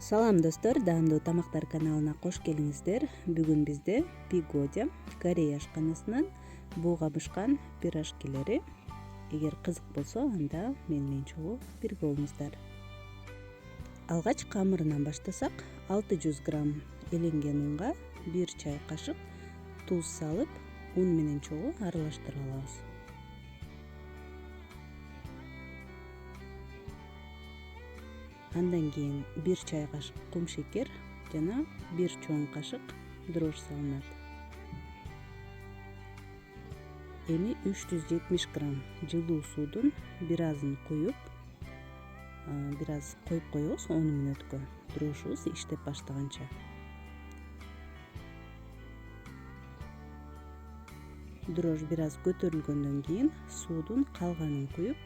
Салам достор, даамдуу тамактар каналына кош келиңиздер. Бүгүн бизде пигодя Корея ашканасынын буга бышкан пирожкилери. Эгер кызык болсо, анда менен чогуу бирге болуңуздар. Алгач камырынан баштасак, 600 грамм эленген унга 1 чай кашык туз салып, ун менен чогуу аралаштырып алабыз. Андан кийин 1 чай кашык кум шекер жана 1 чоң кашык дрожь салынат. Эми 370 грамм жылуу суудун бир азын куюп, бир аз коюп коебуз 10 мүнөткө, дрожьубуз иштеп баштаганча. Дрожь бир аз көтөрүлгөндөн кийин суудун калганын куюп,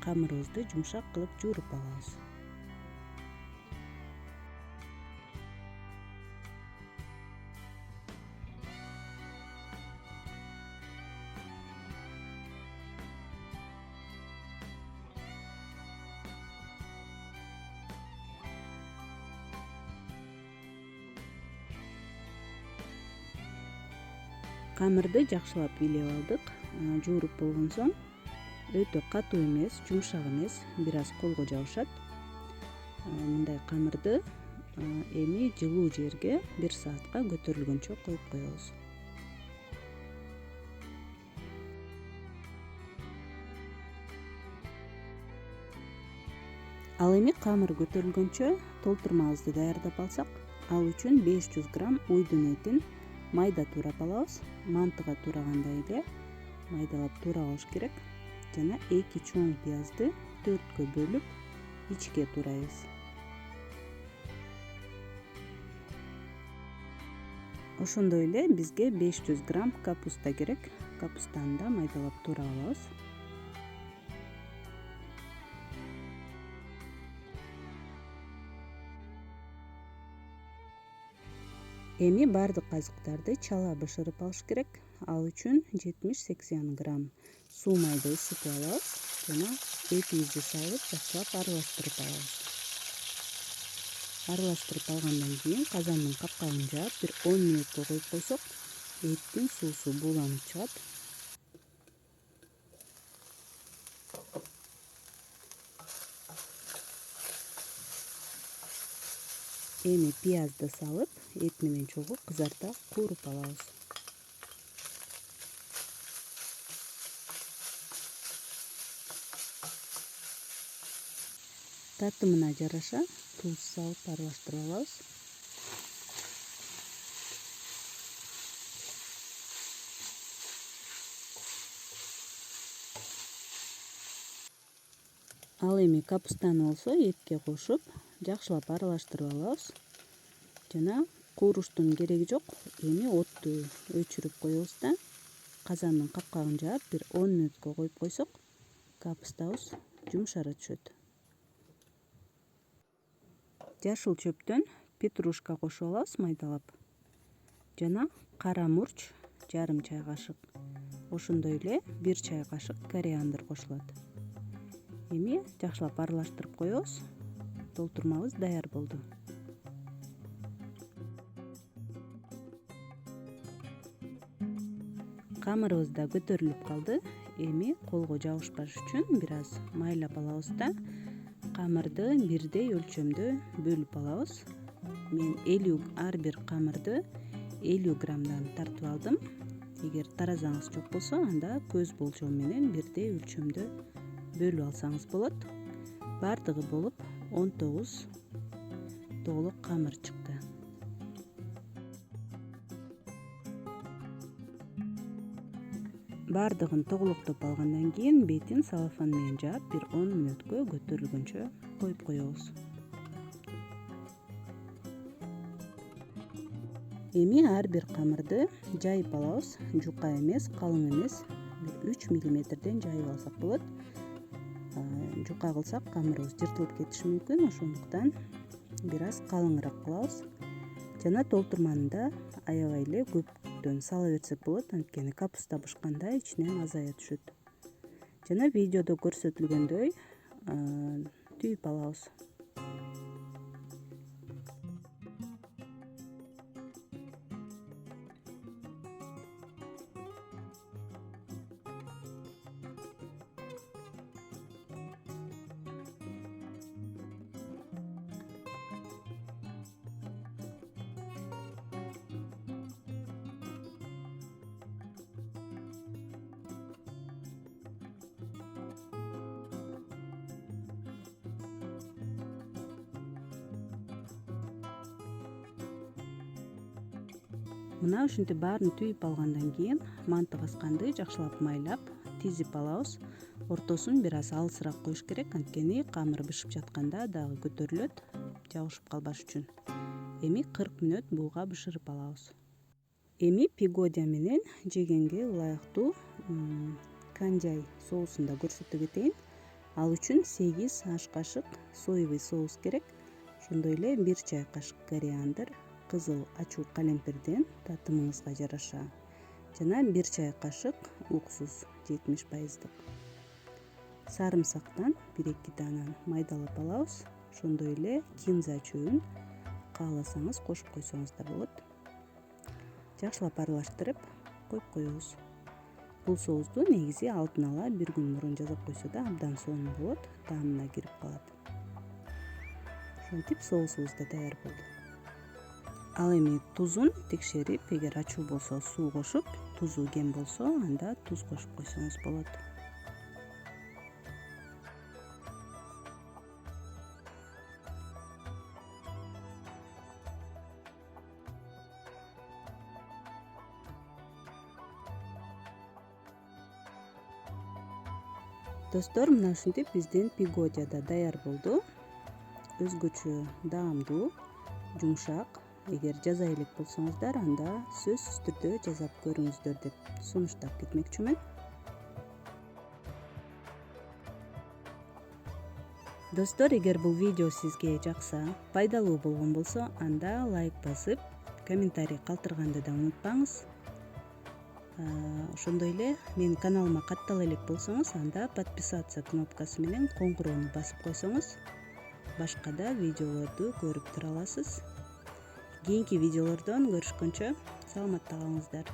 камырыбызды жумшак кылып жууруп алабыз. Камырды жакшылап бийлеп алдык. Жууруп болгон соң өтө катуу эмес, жумшак эмес, бир аз колго жабышат. Мындай камырды эми жылуу жерге 1 саатка көтөрүлгөнчө коюп коебуз. Ал эми камыр көтөрүлгөнчө толтурмабызды даярдап алсак, ал үчүн 500 грамм уйдун этин майда туурап алабыз. Мантыга туурагандай эле майдалап туурабалыш керек. Жана 2 чоң пиязды 4кө бөлүп ичке туурайбыз. Ошондой эле бизге 500 грамм капуста керек. Капустаны да майдалап туурап алабыз. Эми бардык азыктарды чала бышырып алыш керек. Ал үчүн 70-80 грамм суу майды ысытып алабыз жана этибизди салып жакшылап аралаштырып алабыз. Аралаштырып алгандан кийин казандын капкагын жаап, бир 10 мүнөткө коюп койсок, эттин суусу бууланып чыгат. Эми пиязды салып, эт менен чогуу кызарта кууруп алабыз. Татымына жараша туз салып аралаштырып алабыз. Ал эми капустаны болсо этке кошуп, жакшылап аралаштырып алабыз. Жана кууруштун кереги жок. Эми отту өчүрүп коебуз да, казандын капкагын жаап, бир 10 мүнөткө коюп койсок, капустабыз жумшара түшөт. Жашыл чөптөн петрушка кошуп алабыз майдалап. Жана кара мурч жарым чай кашык. Ошондой эле 1 чай кашык кориандр кошулат. Эми жакшылап аралаштырып коебуз. Толтурмабыз даяр болду. Камырыбыз да көтөрүлүп калды. Эми колго жабышпаш үчүн бир аз майлап алабыз да, камырды бирдей өлчөмдө бөлүп алабыз. Мен ар бир камырды 50 граммдан тартып алдым. Эгер таразаңыз жок болсо, анда көз болжол менен бирдей өлчөмдө бөлүп алсаңыз болот. Бардыгы болуп 19 тоолук камыр чыкты. Бардыгын тоголоктоп алгандан кийин бетин салафан менен жаап, бир 10 мүнөткө көтөрүлгөнчө коюп коебуз. Эми ар бир камырды жайып алабыз. Жука эмес, калың эмес, бир 3 мм жайып алсак болот. Жука кылсак камырыбыз жыртылып кетиши мүмкүн, ошондуктан бир аз калыңыраак кылабыз. Жана толтурманы да аябай эле көптөн сала берсек болот, анткени капуста бышканда ичинен азая түшөт. Жана видеодо көрсөтүлгөндөй түйүп алабыз. Мына ушинтип баарын түйүп алгандан кийин манты касканды жакшылап майлап тизип алабыз. Ортосун бир аз алысыраак коюш керек, анткени камыр бышып жатканда дагы көтөрүлөт, жабышып калбаш үчүн. Эми 40 мүнөт буга бышырып алабыз. Эми пигодия менен жегенге ылайыктуу канжай соусун да көрсөтө кетейин. Ал үчүн 8 аш кашык соевый соус керек. Ошондой эле 1 чай кашык кориандр, кызыл ачуу калемпирден татымыңызга жараша жана 1 чай кашык уксус 70%. Сарымсактан 1-2 даананы майдалап алабыз. Ошондой эле кинза чөбүн кааласаңыз кошуп койсоңуз да болот. Жакшылап аралаштырып коюп коебуз. Бул соусту негизи алдын ала 1 күн мурун жасап койсо да абдан сонун болот, таамына кирип калат. Ошентип соусубуз да даяр болду. Ал эми тузун текшерип, эгер ачуу болсо суу кошуп, тузу кем болсо анда туз кошуп койсоңуз болот. Достор, мына ушинтип биздин пигодия да даяр болду. Өзгөчө даамдуу, жумшак. Эгер жаза элек болсоңуздар, анда сөзсүз түрдө жасап көрүңүздөр деп сунуштап кетмекчимин. Достор, эгер бул видео сизге жакса, пайдалуу болгон болсо, анда лайк басып, комментарий калтырганды да унутпаңыз. Ошондой эле менин каналыма каттала элек болсоңуз, анда подписаться кнопкасы менен коңгуроону басып койсоңуз, башка да видеолорду көрүп тура аласыз. Кийинки видеолордон көрүшкөнчө саламатта калыңыздар.